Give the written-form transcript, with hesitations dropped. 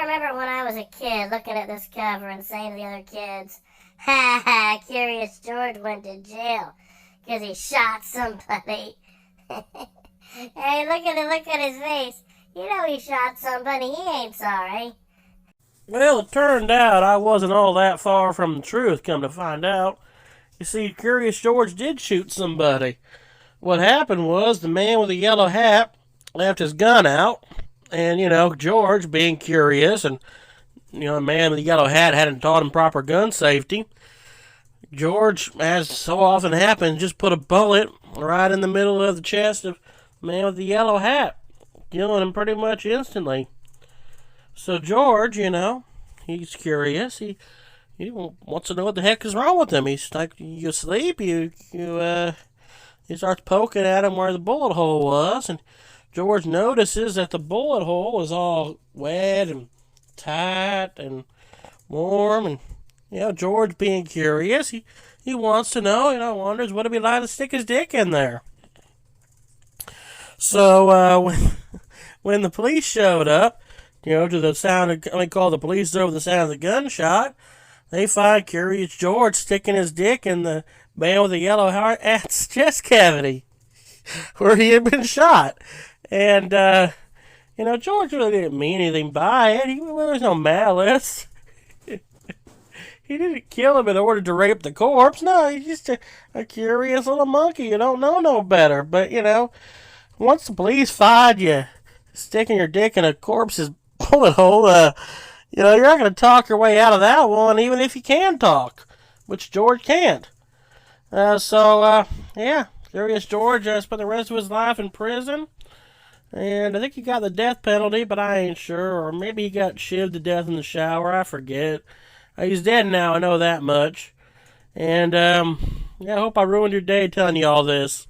remember when I was a kid looking at this cover and saying to the other kids, ha ha, Curious George went to jail because he shot somebody. Hey, look at his face. You know he shot somebody, he ain't sorry. Well, it turned out I wasn't all that far from the truth, come to find out. You see, Curious George did shoot somebody. What happened was the man with the yellow hat left his gun out, and, George, being curious, and, the man with the yellow hat hadn't taught him proper gun safety, George, as so often happens, just put a bullet right in the middle of the chest of the man with the yellow hat, killing him pretty much instantly. So George, he's curious. He wants to know what the heck is wrong with him. He's like, you asleep? He starts poking at him where the bullet hole was, and George notices that the bullet hole is all wet and tight and warm, and George, being curious, he wants to know. Wonders what it'd be like to stick his dick in there. So when the police showed up, to the sound of, they call the police over the sound of the gunshot, they find Curious George sticking his dick in the man with the yellow hat's chest cavity where he had been shot. And, George really didn't mean anything by it. There was no malice. He didn't kill him in order to rape the corpse. No, he's just a curious little monkey. You don't know no better. But, once the police find you sticking your dick in a corpse's bullet hole, you're not going to talk your way out of that one, even if you can talk, which George can't. Yeah, Curious George spent the rest of his life in prison. And I think he got the death penalty, but I ain't sure. Or maybe he got shivved to death in the shower. I forget. He's dead now, I know that much. And, I hope I ruined your day telling you all this.